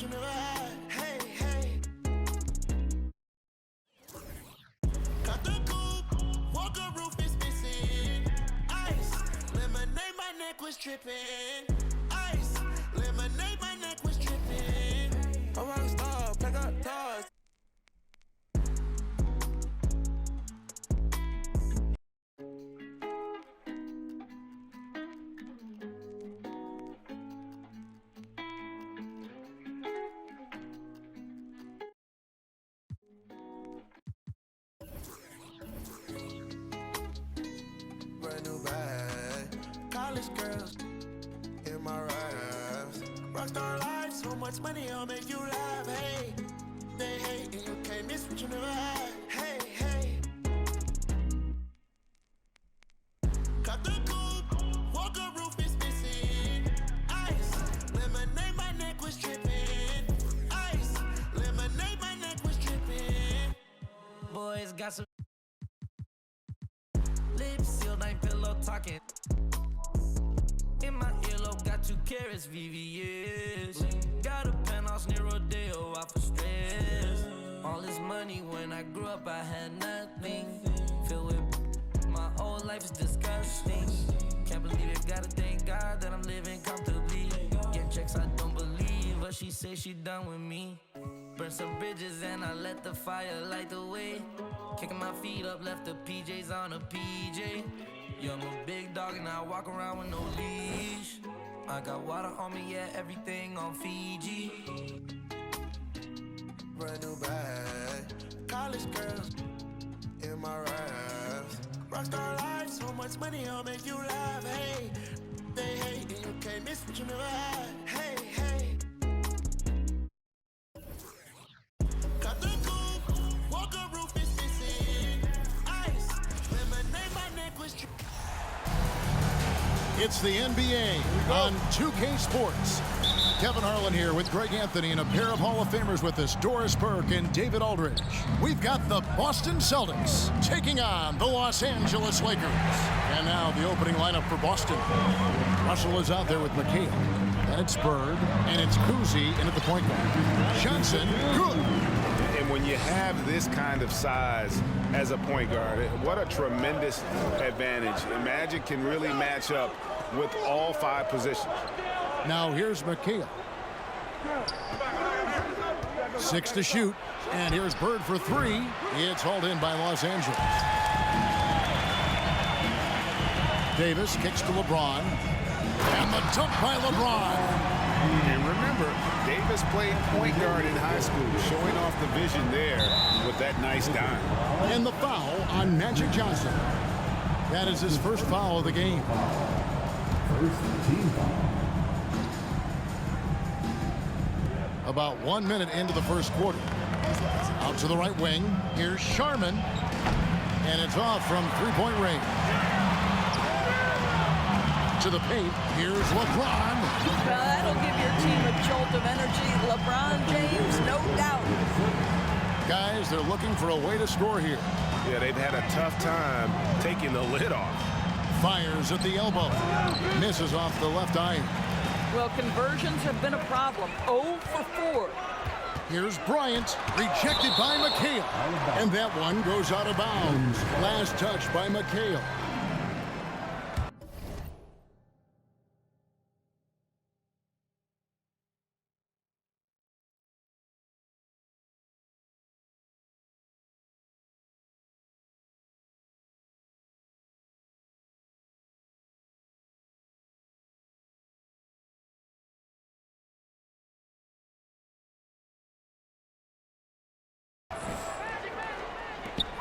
what you never had. Hey, hey. Got the coupe, Walker roof is missing. Ice, lemonade, my neck was tripping. Ice, lemonade, my neck was tripping. A rock star, pack up doors. Brand new bag, college girls in my raps. Rockstar life, so much money, I'll make you laugh. Hey, they hate and you can't miss what you never had. Hey, hey. Got the coupe, Walker roof is missing. Ice, lemonade, my neck was tripping. Ice, lemonade, my neck was tripping. Boys got some lips sealed, ain't pillow talking. In my earlobe, got 2 carats, VVS. Got a penthouse near Rodeo, out for stress. All this money, when I grew up, I had nothing. Filled with my whole life is disgusting. Can't believe it, gotta thank God that I'm living comfortably. Get checks, I don't believe, but she say she done with me. Burn some bridges and I let the fire light the way. Kicking my feet up, left the PJs on a PJ. Yeah, I'm a big dog and I walk around with no leash. I got water on me, yeah, everything on Fiji. Brand new bag, college girls in my raps. Rockstar life, so much money, I'll make you laugh. Hey, they hate and you can't miss what you never had. Hey, hey. Got the coupe, Walker roof is missing. Ice, lemonade, my neck was tripping. It's the NBA on 2K Sports. Kevin Harlan here with Greg Anthony and a pair of Hall of Famers with us, Doris Burke and David Aldridge. We've got the Boston Celtics taking on the Los Angeles Lakers. And now the opening lineup for Boston. Russell is out there with McHale. And it's Bird, and it's Cousy in at the point guard. Johnson, good. And when you have this kind of size as a point guard, what a tremendous advantage. And Magic can really match up with all 5 positions. Now here's McHale. 6 to shoot. And here's Bird for 3. It's hauled in by Los Angeles. Davis kicks to LeBron. And the dunk by LeBron. And remember, Davis played point guard in high school, showing off the vision there with that nice dime. And the foul on Magic Johnson. That is his first foul of the game. First team foul. About 1 minute into the first quarter. Out to the right wing. Here's Sharman. And it's off from three-point range. To the paint. Here's LeBron. That'll give your team a jolt of energy. LeBron James, no doubt. Guys, they're looking for a way to score here. Yeah, they've had a tough time taking the lid off. Fires at the elbow. Misses off the left iron. Well, conversions have been a problem. 0 for 4. Here's Bryant, rejected by McHale. And that one goes out of bounds. Last touch by McHale.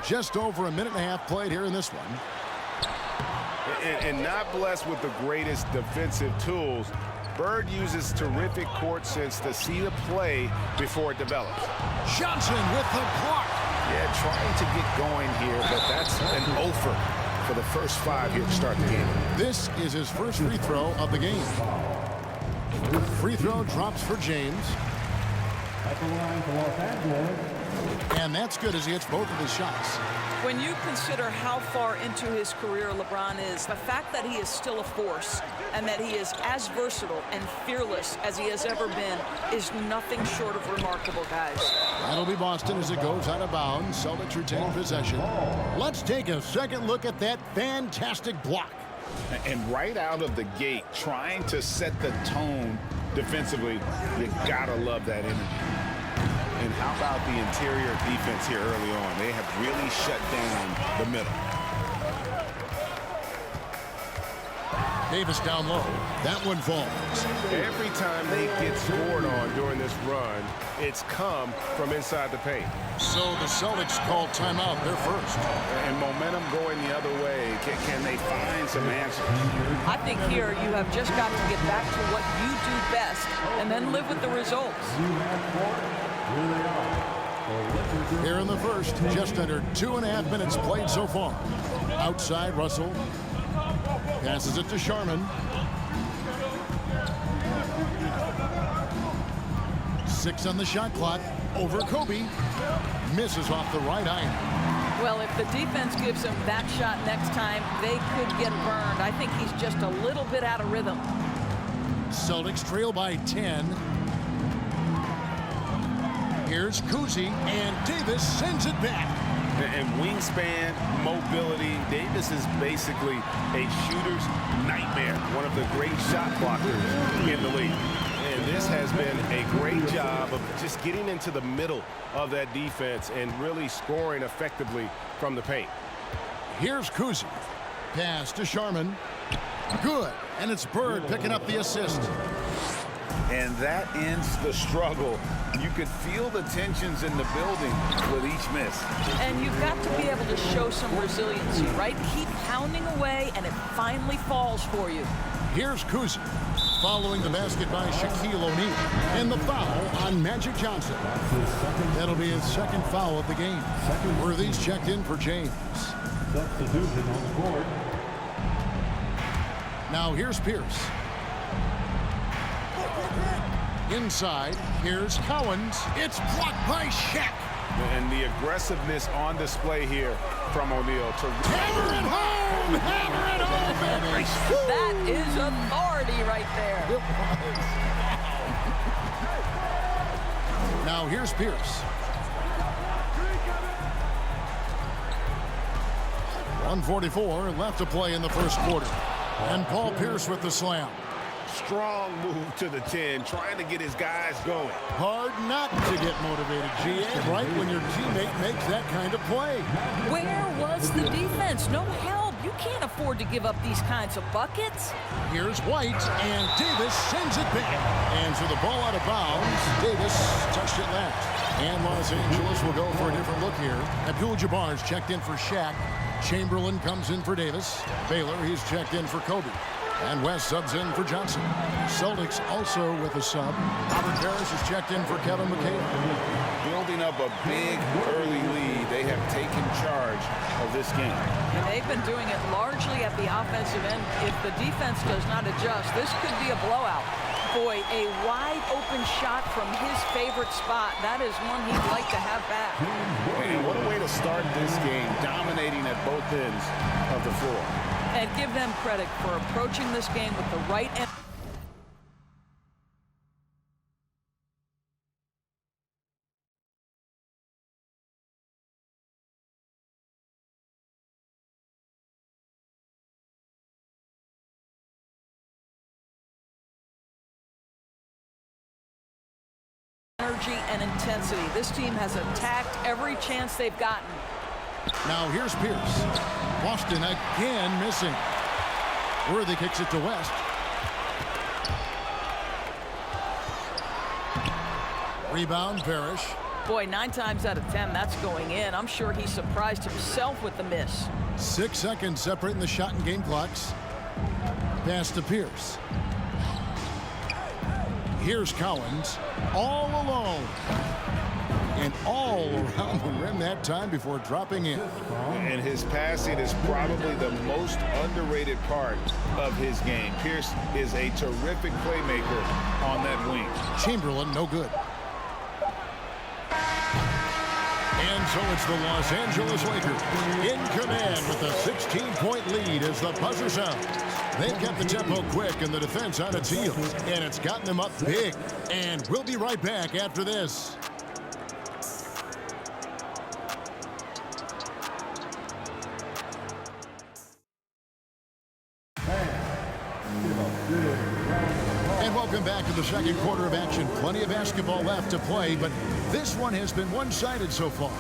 Just over a minute and a half played here in this one. And not blessed with the greatest defensive tools. Bird uses terrific court sense to see the play before it develops. Johnson with the block. Yeah, trying to get going here, but that's an offer for the first 5 here to start the game. This is his first free throw of the game. Free throw drops for James. At the line for Los Angeles, And that's good as he hits both of his shots. When you consider how far into his career LeBron is, the fact that he is still a force and that he is as versatile and fearless as he has ever been is nothing short of remarkable, guys. That'll be Boston as it goes out of bounds. Celtics retain possession. Let's take a second look at that fantastic block. And right out of the gate, trying to set the tone defensively, you gotta love that energy. And how about the interior defense here early on? They have really shut down the middle. Davis down low. That one falls. Every time they get scored on during this run, it's come from inside the paint. So the Celtics call timeout. They're first. And momentum going the other way. Can they find some answers? I think here you have just got to get back to what you do best and then live with the results. Here in the first, just under 2.5 minutes played so far. Outside, Russell passes it to Sharman. 6 on the shot clock. Over Kobe. Misses off the right iron. Well, if the defense gives him that shot next time, they could get burned. I think he's just a little bit out of rhythm. Celtics trail by 10. Here's Kuzi, and Davis sends it back. And wingspan, mobility. Davis is basically a shooter's nightmare. One of the great shot blockers in the league. And this has been a great job of just getting into the middle of that defense and really scoring effectively from the paint. Here's Kuzi. Pass to Sharman. Good. And it's Bird picking up the assist. And that ends the struggle. You could feel the tensions in the building with each miss. And you've got to be able to show some resiliency, right? Keep pounding away, and it finally falls for you. Here's Kuzi. Following the basket by Shaquille O'Neal. And the foul on Magic-Johnson. That'll be his second foul of the game. Worthy's checked in for James. Substitution on the court. Now here's Pierce. Inside, here's Cowens. It's blocked by Shaq. And the aggressiveness on display here from O'Neal. Hammer it home! Hammer it home, baby! That is authority right there. Now here's Pierce. 1:44 left to play in the first quarter. And Paul Pierce with the slam. Strong move to the 10, trying to get his guys going. Hard not to get motivated, GA, right when your teammate makes that kind of play. Where was the defense? No help. You can't afford to give up these kinds of buckets. Here's White, and Davis sends it back. And so the ball out of bounds. Davis touched it left. And Los Angeles will go for a different look here. Abdul-Jabbar's checked in for Shaq. Chamberlain comes in for Davis. Baylor, he's checked in for Kobe. And West subs in for Johnson. Celtics also with a sub. Robert Parrish is checked in for Kevin McHale. Building up a big early lead. They have taken charge of this game. And they've been doing it largely at the offensive end. If the defense does not adjust, this could be a blowout. Boy, a wide open shot from his favorite spot. That is one he'd like to have back. And what a way to start this game, dominating at both ends of the floor. And give them credit for approaching this game with the right end. Energy and intensity. This team has attacked every chance they've gotten. Now here's Pierce. Boston again missing. Worthy kicks it to West. Rebound, Parrish. Boy, 9 times out of 10, that's going in. I'm sure he surprised himself with the miss. 6 seconds separating the shot and game clocks. Pass to Pierce. Here's Cowens, all alone. And all around the rim that time before dropping in. And his passing is probably the most underrated part of his game. Pierce is a terrific playmaker on that wing. Chamberlain, no good. so it's the Los Angeles Lakers in command with a 16-point lead as the buzzer sounds. They've kept the tempo quick and the defense on its heels, and it's gotten them up big. And we'll be right back after this. And welcome back to the second quarter of action. Plenty of basketball left to play, but this one has been one-sided so far.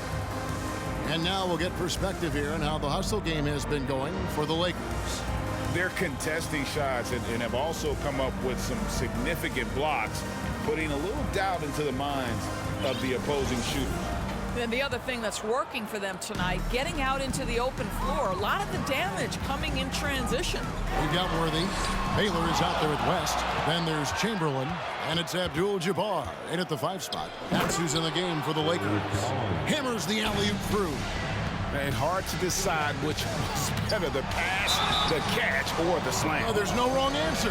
And now we'll get perspective here on how the hustle game has been going for the Lakers. They're contesting shots and have also come up with some significant blocks, putting a little doubt into the minds of the opposing shooters. And the other thing that's working for them tonight, getting out into the open floor. A lot of the damage coming in transition. We've got Worthy. Baylor is out there at West. Then there's Chamberlain. And it's Abdul-Jabbar in at the 5 spot. That's who's in the game for the Lakers. Hammers the alley-oop through. And hard to decide which was better, the pass, the catch, or the slam. Oh, there's no wrong answer.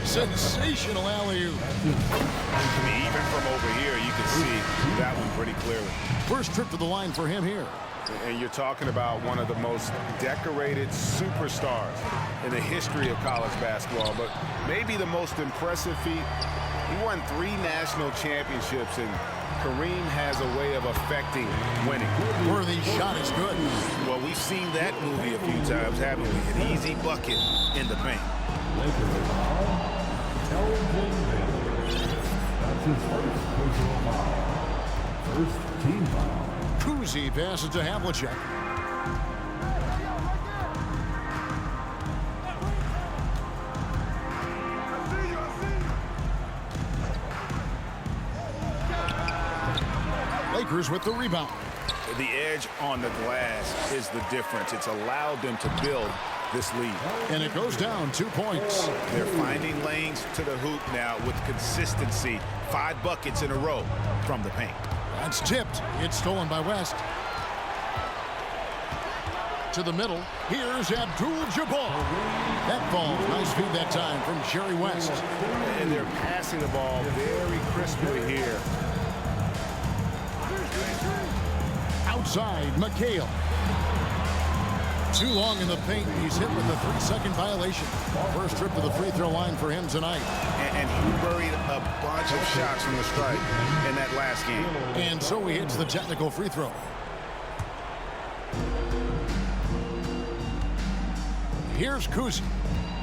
Sensational alley-oop. Even from over here, you can see that one pretty clearly. First trip to the line for him here. And you're talking about one of the most decorated superstars in the history of college basketball, but maybe the most impressive feat. He won 3 national championships, and Kareem has a way of affecting winning. Worthy's shot is good. Well, we've seen that movie a few times, haven't we? An easy bucket in the paint. That's his first personal foul. First team foul. Kuzi passes to Havlicek. Lakers with the rebound. The edge on the glass is the difference. It's allowed them to build this lead. And it goes down 2 points. They're finding lanes to the hoop now with consistency. 5 buckets in a row from the paint. That's tipped. It's stolen by West. To the middle. Here's Abdul-Jabbar. That ball. Nice feed that time from Jerry West. And they're passing the ball very crisply here. Outside, McHale. Too long in the paint. He's hit with a 3-second violation. First trip to the free throw line for him tonight. And he buried a bunch of shots from the stripe in that last game. And so he hits the technical free throw. Here's Kuzi.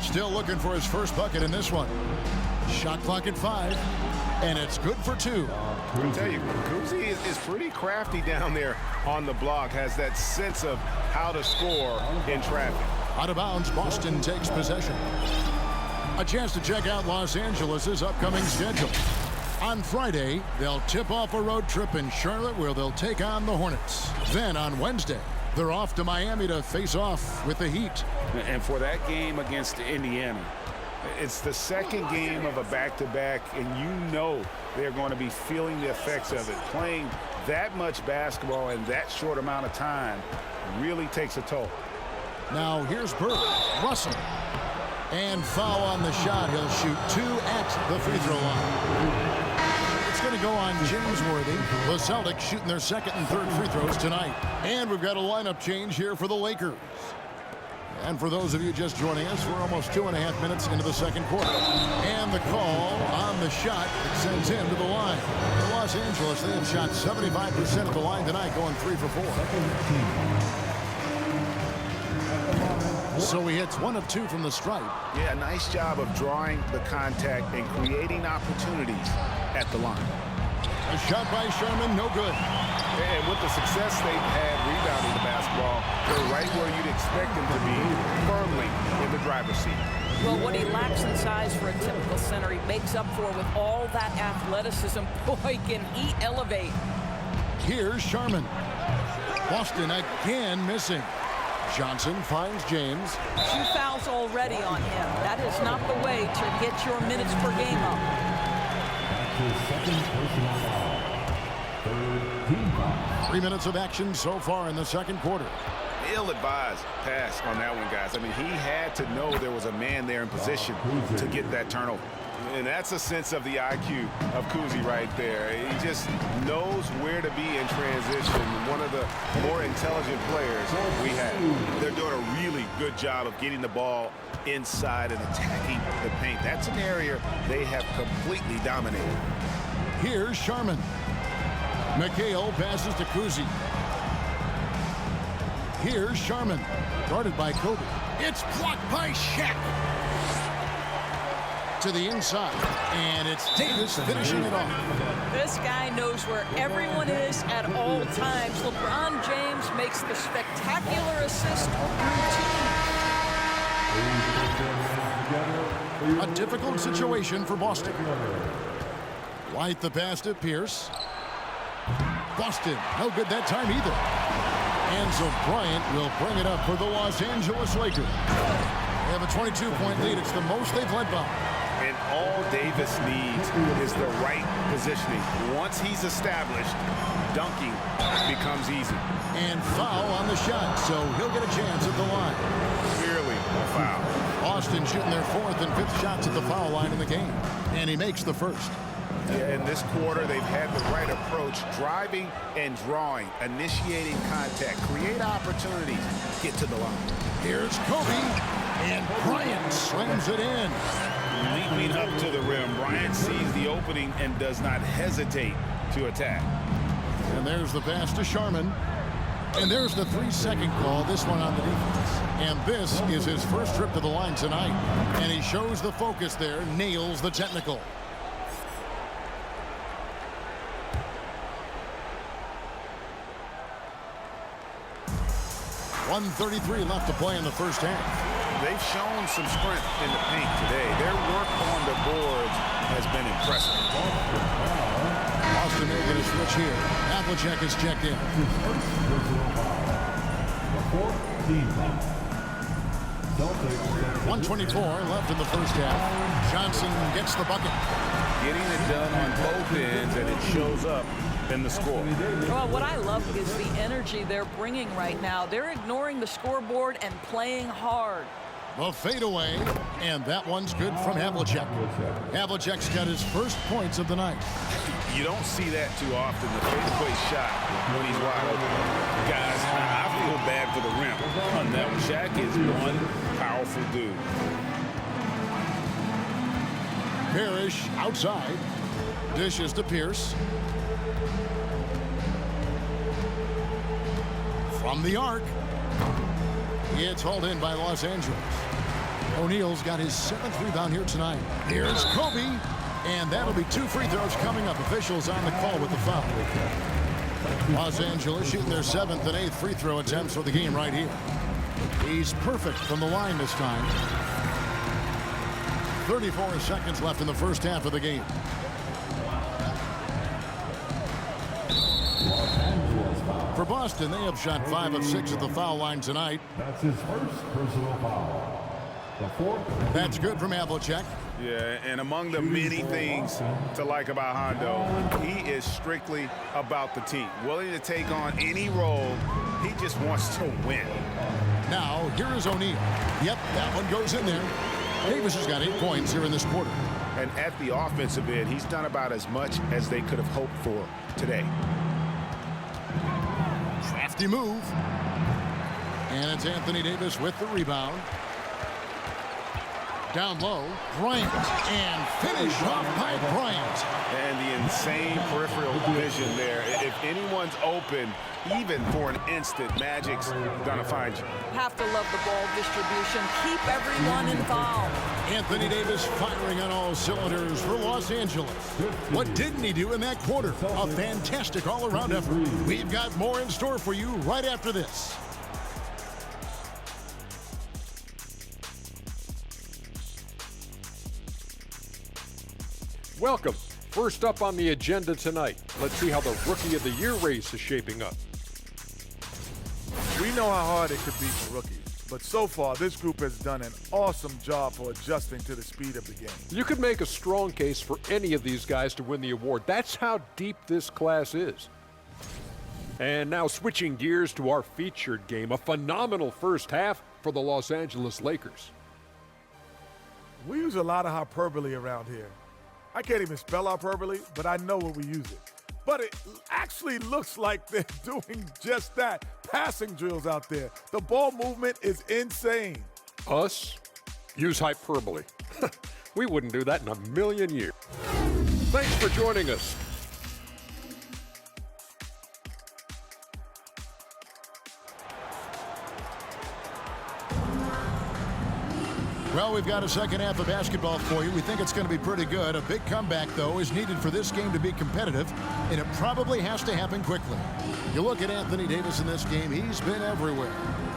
Still looking for his first bucket in this one. Shot clock at 5. And it's good for 2. I'll tell you, Kuzi is pretty crafty down there on the block, has that sense of how to score in traffic. Out of bounds, Boston takes possession. A chance to check out Los Angeles' upcoming schedule. On Friday, they'll tip off a road trip in Charlotte where they'll take on the Hornets. Then on Wednesday, they're off to Miami to face off with the Heat. And for that game against Indiana, it's the second game of a back-to-back, and you know they're going to be feeling the effects of it. Playing that much basketball in that short amount of time really takes a toll. Now here's Burke. Russell. And foul on the shot. He'll shoot 2 at the free throw line. It's going to go on James Worthy. The Celtics shooting their second and third free throws tonight. And we've got a lineup change here for the Lakers. And for those of you just joining us, we're almost 2.5 minutes into the second quarter. And the call on the shot that sends him to the line. In Los Angeles, they have shot 75% of the line tonight, going 3 for 4. So he hits 1 of 2 from the stripe. Yeah, nice job of drawing the contact and creating opportunities at the line. A shot by Sherman, no good. And with the success they've had rebounding the basketball, they're right where you'd expect them to be, firmly in the driver's seat. Well, what he lacks in size for a typical center, he makes up for with all that athleticism. Boy, can he elevate. Here's Sherman. Boston again missing. Johnson finds James. 2 fouls already on him. That is not the way to get your minutes per game up. His second personal foul. Third team foul. 3 minutes of action so far in the second quarter. Ill-advised pass on that one, guys. I mean, he had to know there was a man there in position to get that turnover. And that's a sense of the IQ of Kuzi right there. He just knows where to be in transition. One of the more intelligent players we have. They're doing a really good job of getting the ball inside and attacking the paint. That's an area they have completely dominated. Here's Sharman. McHale passes to Kuzi. Here's Sharman, guarded by Kobe. It's blocked by Shaq. To the inside, and it's Davis finishing it off. This guy knows where everyone is at all times. LeBron James makes the spectacular assist routine. A difficult situation for Boston. White the pass to Pierce. Boston, no good that time either. And so Bryant will bring it up for the Los Angeles Lakers. They have a 22-point lead. It's the most they've led by. And all Davis needs is the right positioning. Once he's established, dunking becomes easy. And foul on the shot, so he'll get a chance at the line. Clearly a foul. Boston shooting their 4th and 5th shots at the foul line in the game. And he makes the first. In this quarter, they've had the right approach, driving and drawing, initiating contact, create opportunities, get to the line. Here's Kobe, and Bryant slams it in. Leaping up to the rim, Bryant sees the opening and does not hesitate to attack. And there's the pass to Sharman. And there's the 3-second call, this one on the defense. And this is his first trip to the line tonight. And he shows the focus there, nails the technical. .133 left to play in the first half. They've shown some strength in the paint today. Their work on the boards has been impressive. Boston making a switch here. Havlicek is checked in. 124 left in the first half. Johnson gets the bucket. Getting it done on both ends, and it shows up in the score. Well, what I love is the energy they're bringing right now. They're ignoring the scoreboard and playing hard. The fadeaway, and that one's good from Havlicek. Havlicek's got his first points of the night. You don't see that too often, the fadeaway shot when he's wide open. Guys, I feel bad for the rim on that one. Shaq is one powerful dude. Parrish outside. Dishes to Pierce. From the arc. It's hauled in by Los Angeles. O'Neal's got his 7th rebound here tonight. Here's Kobe. And that'll be 2 free throws coming up. Officials on the call with the foul. Los Angeles shooting their 7th and 8th free throw attempts for the game right here. He's perfect from the line this time. 34 seconds left in the first half of the game. For Boston, they have shot 5 of 6 at the foul line tonight. That's his first personal foul. The 4th. That's good from Havlicek. Yeah, and among the many things to like about Hondo, he is strictly about the team. Willing to take on any role. He just wants to win. Now, here is O'Neal. Yep, that one goes in there. Davis has got 8 points here in this quarter. And at the offensive end, he's done about as much as they could have hoped for today. Crafty move. And it's Anthony Davis with the rebound. Down low, Bryant, and finish off by Bryant. And the insane peripheral vision there. If anyone's open, even for an instant, Magic's gonna find you. Have to love the ball distribution. Keep everyone involved. Anthony Davis firing on all cylinders for Los Angeles. What didn't he do in that quarter? A fantastic all-around effort. We've got more in store for you right after this. Welcome. First up on the agenda tonight, let's see how the Rookie of the Year race is shaping up. We know how hard it could be for rookies, but so far this group has done an awesome job for adjusting to the speed of the game. You could make a strong case for any of these guys to win the award. That's how deep this class is. And now switching gears to our featured game, a phenomenal first half for the Los Angeles Lakers. We use a lot of hyperbole around here. I can't even spell hyperbole, but I know what we use it. But it actually looks like they're doing just that. Passing drills out there. The ball movement is insane. Us? Use hyperbole. We wouldn't do that in a million years. Thanks for joining us. Well, we've got a second half of basketball for you. We think it's going to be pretty good. A big comeback, though, is needed for this game to be competitive, and it probably has to happen quickly. You look at Anthony Davis in this game, he's been everywhere.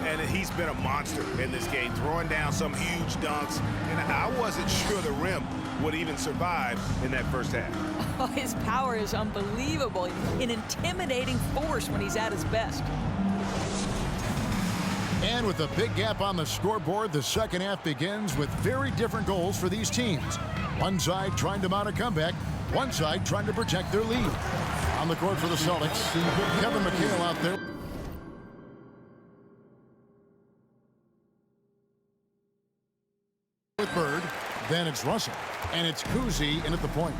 And he's been a monster in this game, throwing down some huge dunks. And I wasn't sure the rim would even survive in that first half. Oh, his power is unbelievable. An intimidating force when he's at his best. And with a big gap on the scoreboard, the second half begins with very different goals for these teams. One side trying to mount a comeback, one side trying to protect their lead. On the court for the Celtics, Kevin McHale out there. With Bird, then it's Russell, and it's Kuzi in at the point.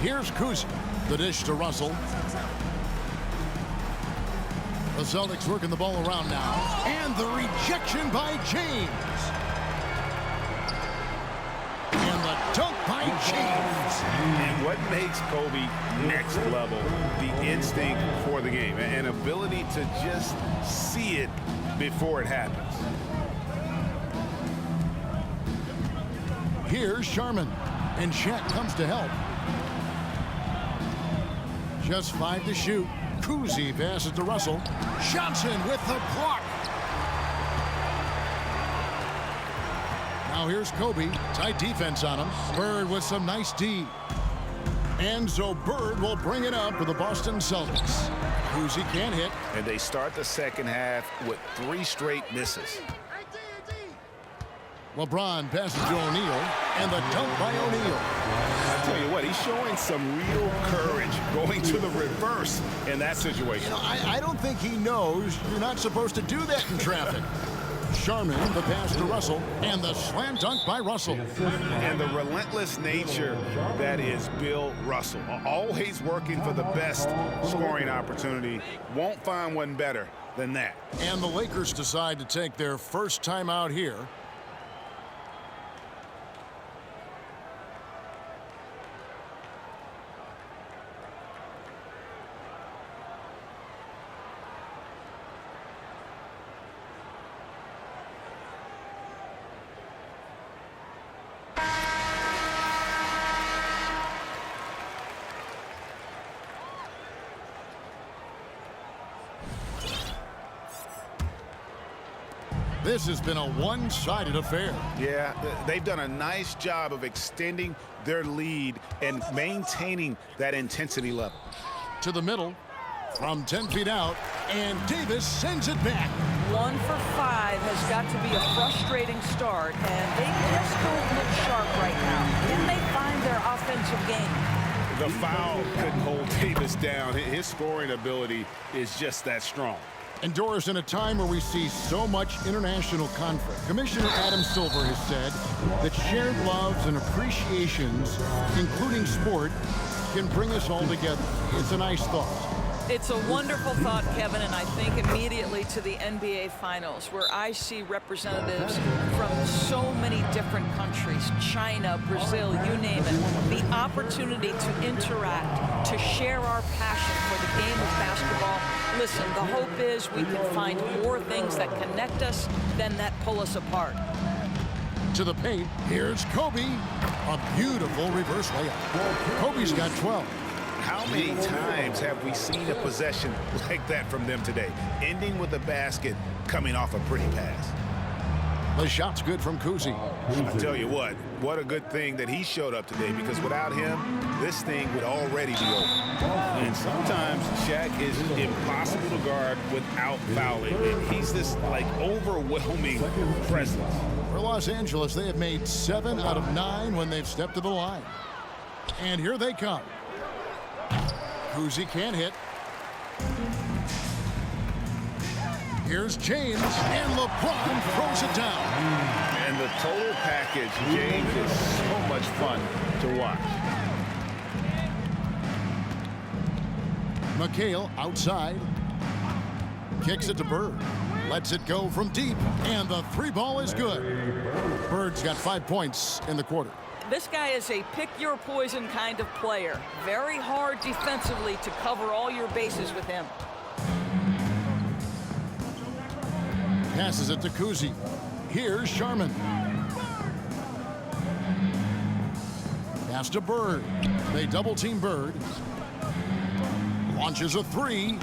Here's Kuzi, the dish to Russell. The Celtics working the ball around now. And the rejection by James. And the dunk by James. And what makes Kobe next level, the instinct for the game, an ability to just see it before it happens. Here's Sharman. And Shaq comes to help. Just 5 to shoot. Kuzi passes to Russell. Johnson with the block. Now here's Kobe. Tight defense on him. Bird with some nice D. And so Bird will bring it up for the Boston Celtics. Kuzi can't hit. And they start the second half with 3 straight misses. LeBron passes to O'Neal. And the dunk by O'Neal. I tell you what, he's showing some real courage going to the reverse in that situation. You know, I don't think he knows you're not supposed to do that in traffic. Sharman, the pass to Russell, and the slam dunk by Russell. And the relentless nature that is Bill Russell. Always working for the best scoring opportunity. Won't find one better than that. And the Lakers decide to take their first time out here. This has been a one-sided affair. Yeah, they've done a nice job of extending their lead and maintaining that intensity level. To the middle, from 10 feet out, and Davis sends it back. 1 for 5 has got to be a frustrating start, and they just don't look sharp right now. Can they find their offensive game? The foul couldn't hold Davis down. His scoring ability is just that strong. And Doris, in a time where we see so much international conflict, Commissioner Adam Silver has said that shared loves and appreciations, including sport, can bring us all together. It's a nice thought. It's a wonderful thought, Kevin, and I think immediately to the NBA Finals, where I see representatives from so many different countries, China, Brazil, you name it, the opportunity to interact, to share our passion for the game of basketball. Listen, the hope is we can find more things that connect us than that pull us apart. To the paint, here's Kobe. A beautiful reverse layup. Kobe's got 12. How many times have we seen a possession like that from them today, ending with a basket coming off a pretty pass? The shot's good from Kuzi. I tell you what a good thing that he showed up today, because without him, this thing would already be over. And sometimes Shaq is impossible to guard without fouling. And he's this, like, overwhelming presence. For Los Angeles, they have made 7 out of 9 when they've stepped to the line. And here they come. Kuzi can't hit. Here's James, and LeBron throws it down. And the total package, James, is so much fun to watch. McHale outside. Kicks it to Bird. Lets it go from deep, and the three ball is good. Bird's got 5 points in the quarter. This guy is a pick-your-poison kind of player. Very hard defensively to cover all your bases with him. Passes it to Kuzi. Here's Sharman. Pass to Bird. They double-team Bird. Launches a three.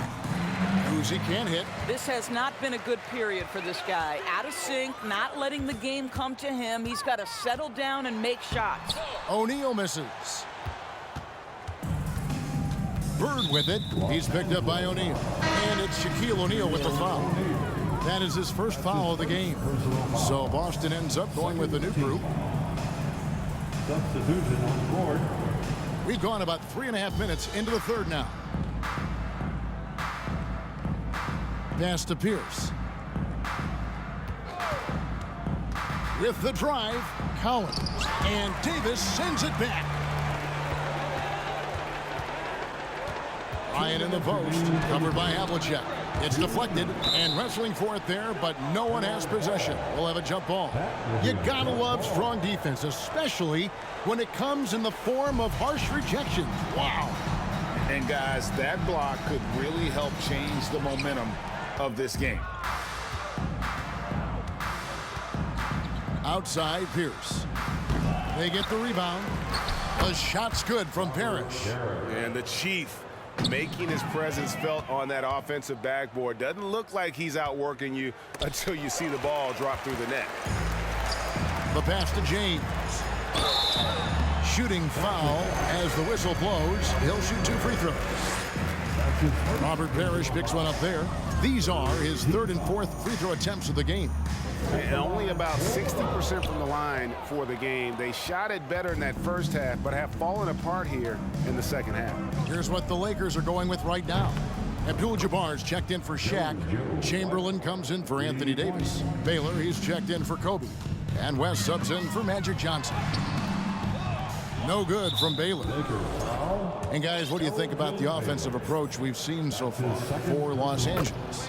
Kuzi can't hit. This has not been a good period for this guy. Out of sync, not letting the game come to him. He's got to settle down and make shots. O'Neal misses. Bird with it. He's picked up by O'Neal. And it's Shaquille O'Neal with the foul. That is his first foul of the game. So Boston ends up going with a new group. Substitution on the board. We've gone about 3.5 minutes into the third now. Pass to Pierce. With the drive, Collins. And Davis sends it back. Ryan in the post, covered by Havlicek. It's deflected and wrestling for it there, but no one has possession. We'll have a jump ball. You gotta love strong defense, especially when it comes in the form of harsh rejections. Wow. And guys, that block could really help change the momentum of this game. Outside, Pierce. They get the rebound. The shot's good from Parrish. And the Chief making his presence felt on that offensive backboard. Doesn't look like he's outworking you until you see the ball drop through the net. The pass to James. Shooting foul as the whistle blows. He'll shoot 2 free throws. Robert Parrish picks one up there. These are his 3rd and 4th free throw attempts of the game. And only about 60% from the line for the game. They shot it better in that first half, but have fallen apart here in the second half. Here's what the Lakers are going with right now. Abdul-Jabbar's checked in for Shaq. Chamberlain comes in for Anthony Davis. Baylor, he's checked in for Kobe. And West subs in for Magic Johnson. No good from Baylor. And guys, what do you think about the offensive approach we've seen so far for Los Angeles?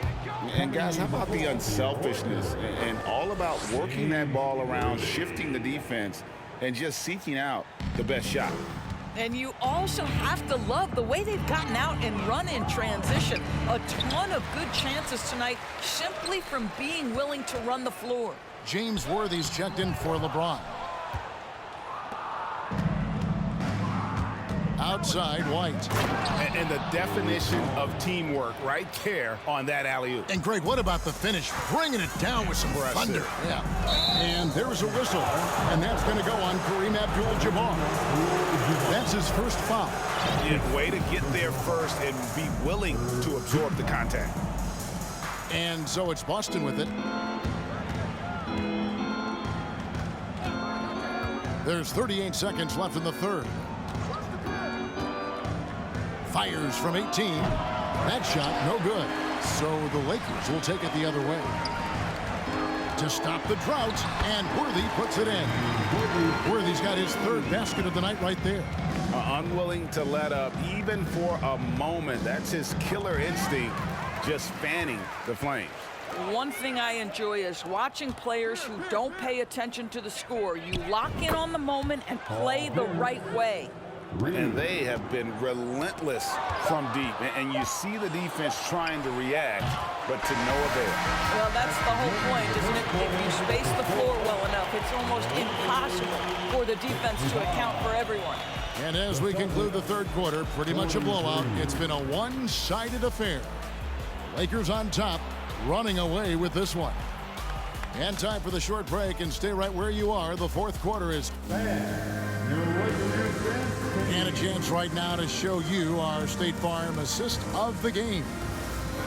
And guys, how about the unselfishness and all about working that ball around, shifting the defense, and just seeking out the best shot. And you also have to love the way they've gotten out and run in transition. A ton of good chances tonight simply from being willing to run the floor. James Worthy's checked in for LeBron. Outside, White. And the definition of teamwork right there on that alley-oop. And Greg, what about the finish? Bringing it down with some thunder. Yeah. And there's a whistle. And that's going to go on Kareem Abdul-Jabbar. That's his first foul. Yeah, way to get there first and be willing to absorb the contact. And so it's Boston with it. There's 38 seconds left in the third. Fires from 18. That shot, no good. So the Lakers will take it the other way. To stop the drought, and Worthy puts it in. Worthy's got his 3rd basket of the night right there. Unwilling to let up, even for a moment. That's his killer instinct, just fanning the flames. One thing I enjoy is watching players who don't pay attention to the score. You lock in on the moment and play the right way. And they have been relentless from deep. And you see the defense trying to react, but to no avail. Well, that's the whole point, isn't it? If you space the floor well enough, it's almost impossible for the defense to account for everyone. And as we conclude the third quarter, pretty much a blowout. It's been a one-sided affair. Lakers on top, running away with this one. And time for the short break, and stay right where you are. The fourth quarter is... And a chance right now to show you our State Farm assist of the game.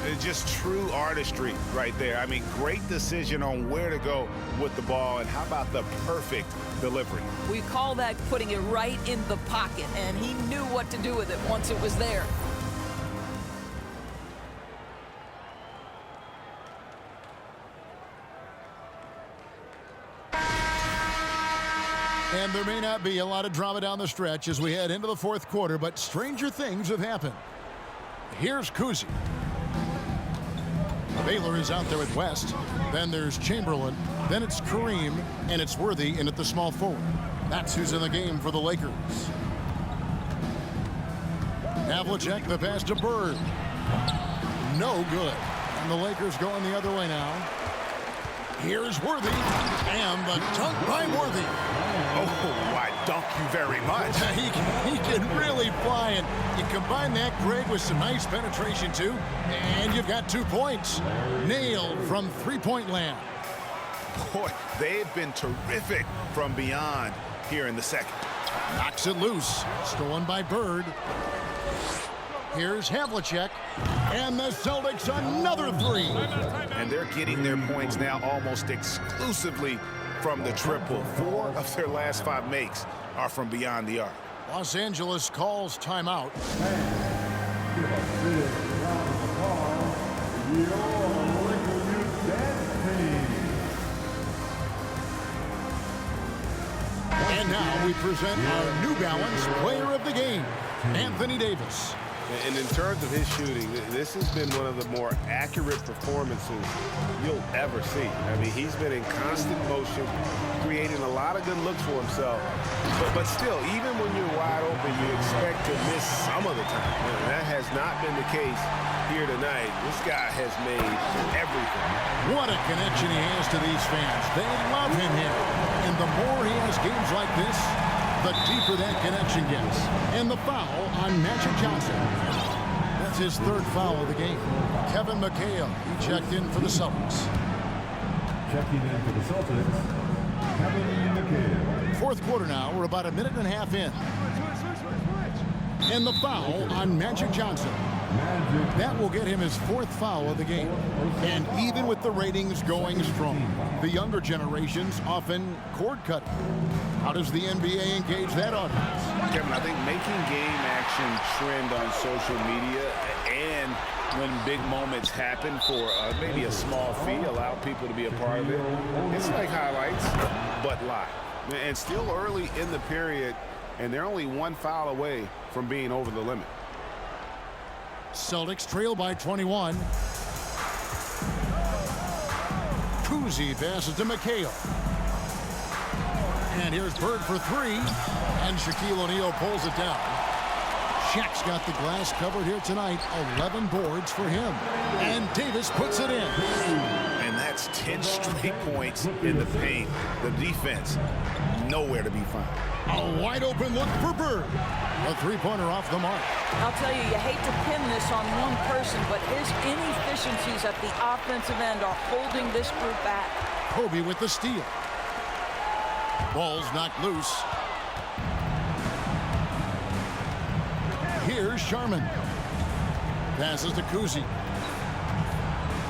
It's just true artistry right there. I mean, great decision on where to go with the ball, and how about the perfect delivery? We call that putting it right in the pocket, and he knew what to do with it once it was there. And there may not be a lot of drama down the stretch as we head into the fourth quarter, but stranger things have happened. Here's Kuzi. Baylor is out there with West. Then there's Chamberlain. Then it's Kareem. And it's Worthy in at the small forward. That's who's in the game for the Lakers. Havlicek, the pass to Bird. No good. And the Lakers going the other way now. Here's Worthy. And the dunk by Worthy. Oh, why dunk you very much. He can really fly, and you combine that, Greg, with some nice penetration, too, and you've got 2 points. Nailed from three-point land. Boy, they've been terrific from beyond here in the second. Knocks it loose. Stolen by Bird. Here's Havlicek. And the Celtics another three. And they're getting their points now almost exclusively from the triple. 4 of their last 5 makes are from beyond the arc. Los Angeles calls timeout. And now we present our New Balance Player of the Game, Anthony Davis. And in terms of his shooting, this has been one of the more accurate performances you'll ever see. I mean, he's been in constant motion, creating a lot of good looks for himself. But still, even when you're wide open, you expect to miss some of the time. And that has not been the case here tonight. This guy has made everything. What a connection he has to these fans. They love him here. And the more he has games like this, the deeper that connection gets. And the foul on Magic-Johnson. That's his 3rd foul of the game. Kevin McHale, he checked in for the Celtics. Checking in for the Celtics, Kevin McHale. Fourth quarter now. We're about a minute and a half in. And the foul on Magic-Johnson. That will get him his 4th foul of the game. And even with the ratings going strong, the younger generations often cord cutting. How does the NBA engage that audience? Kevin, I think making game action trend on social media and when big moments happen for maybe a small fee, allow people to be a part of it. It's like highlights, but live. And still early in the period, and they're only 1 foul away from being over the limit. Celtics trail by 21. Kuzi passes to McHale. And here's Bird for 3. And Shaquille O'Neal pulls it down. Shaq's got the glass covered here tonight. 11 boards for him. And Davis puts it in. And that's 10 straight points in the paint. The defense, nowhere to be found. A wide open look for Bird. A three-pointer off the mark. I'll tell you, you hate to pin this on one person, but his inefficiencies at the offensive end are holding this group back. Kobe with the steal. Ball's knocked loose. Here's Sharman. Passes to Kuzi.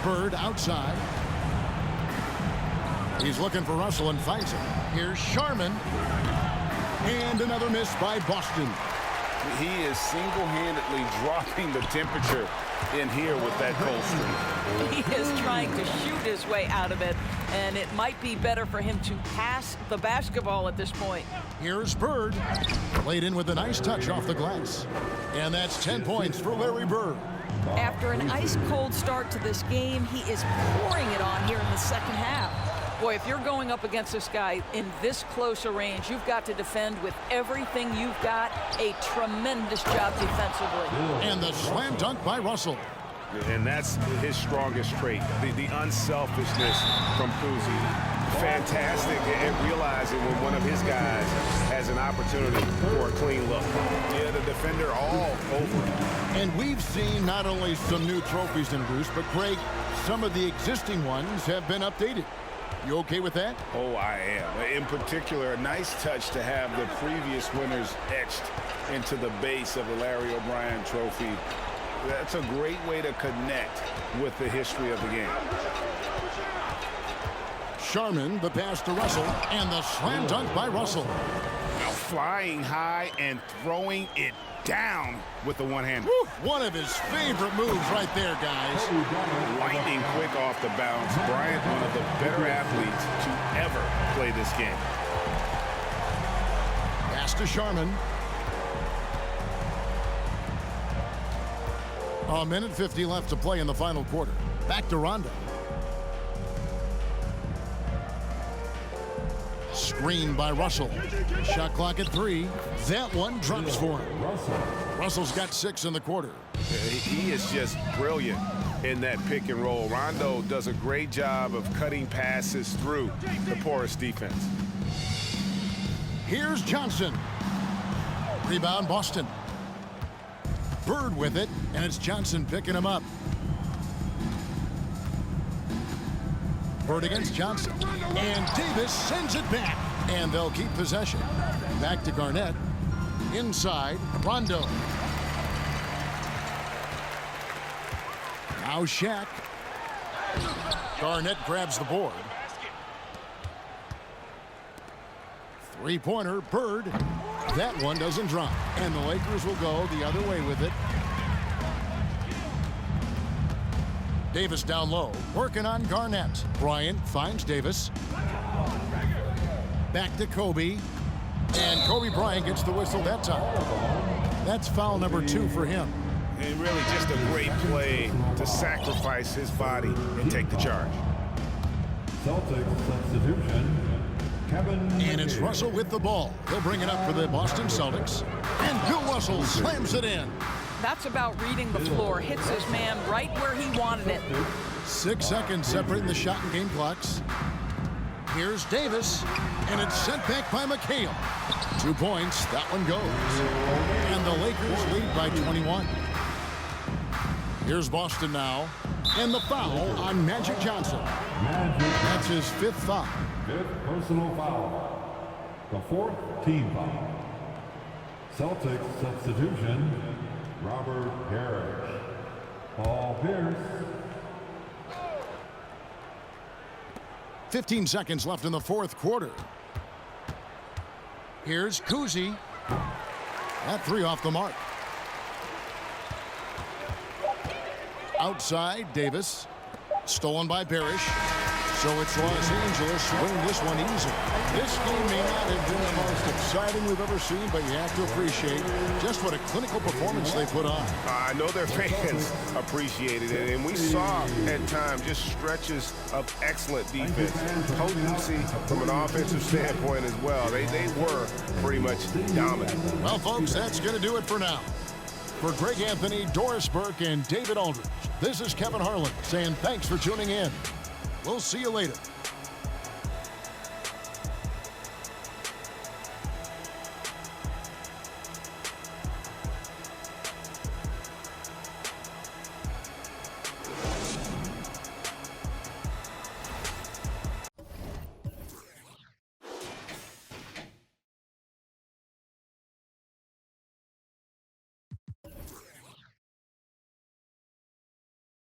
Bird outside. He's looking for Russell and finds him. Here's Sharman. And another miss by Boston. He is single-handedly dropping the temperature in here with that cold streak. He is trying to shoot his way out of it, and it might be better for him to pass the basketball at this point. Here's Bird. Laid in with a nice touch off the glass. And that's 10 points for Larry Bird. After an ice-cold start to this game, he is pouring it on here in the second half. Boy, if you're going up against this guy in this close a range, you've got to defend with everything you've got. A tremendous job defensively. And the slam dunk by Russell. And that's his strongest trait, the unselfishness from Kuzi. Fantastic at realizing when one of his guys has an opportunity for a clean look. Yeah, the defender all over him. And we've seen not only some new trophies introduced, but Craig, some of the existing ones have been updated. You okay with that? Oh, I am. In particular, a nice touch to have the previous winners etched into the base of the Larry O'Brien trophy. That's a great way to connect with the history of the game. Sharman, the pass to Russell, and the slam dunk by Russell. Now flying high and throwing it down with the one-hander. One of his favorite moves right there, guys. Lightning quick off the bounce. Bryant, one of the better athletes to ever play this game. Pass to Sharman. A minute 50 left to play in the final quarter. Back to Rondo. Screen by Russell. Shot clock at 3. That one drops for him. Russell's got 6 in the quarter. He is just brilliant in that pick and roll. Rondo does a great job of cutting passes through the porous defense. Here's Johnson. Rebound Boston. Bird with it, and it's Johnson picking him up. Bird against Johnson. And Davis sends it back. And they'll keep possession. Back to Garnett. Inside, Rondo. Now Shaq. Garnett grabs the board. Three-pointer, Bird. That one doesn't drop. And the Lakers will go the other way with it. Davis down low, working on Garnett. Bryant finds Davis. Back to Kobe. And Kobe Bryant gets the whistle that time. That's foul number 2 for him. And really just a great play to sacrifice his body and take the charge. Celtics substitution. And it's Russell with the ball. He'll bring it up for the Boston Celtics. And Bill Russell slams it in. That's about reading the floor. Hits his man right where he wanted it. 6 seconds separating the shot and game clocks. Here's Davis. And it's sent back by McHale. 2 points. That one goes. And the Lakers lead by 21. Here's Boston now. And the foul on Magic Johnson. That's his 5th foul. 5th personal foul. The 4th team foul. Celtics substitution. Robert Parrish. Paul Pierce. 15 seconds left in the 4th quarter. Here's Kuzi. That 3 off the mark. Outside, Davis. Stolen by Parrish. So it's Los Angeles winning this one easy. This game may not have been the most exciting we've ever seen, but you have to appreciate just what a clinical performance they put on. I know their fans appreciated it, and we saw at times just stretches of excellent defense. Potency from an offensive standpoint as well. They were pretty much dominant. Well, folks, that's going to do it for now. For Greg Anthony, Doris Burke, and David Aldridge, this is Kevin Harlan saying thanks for tuning in. We'll see you later.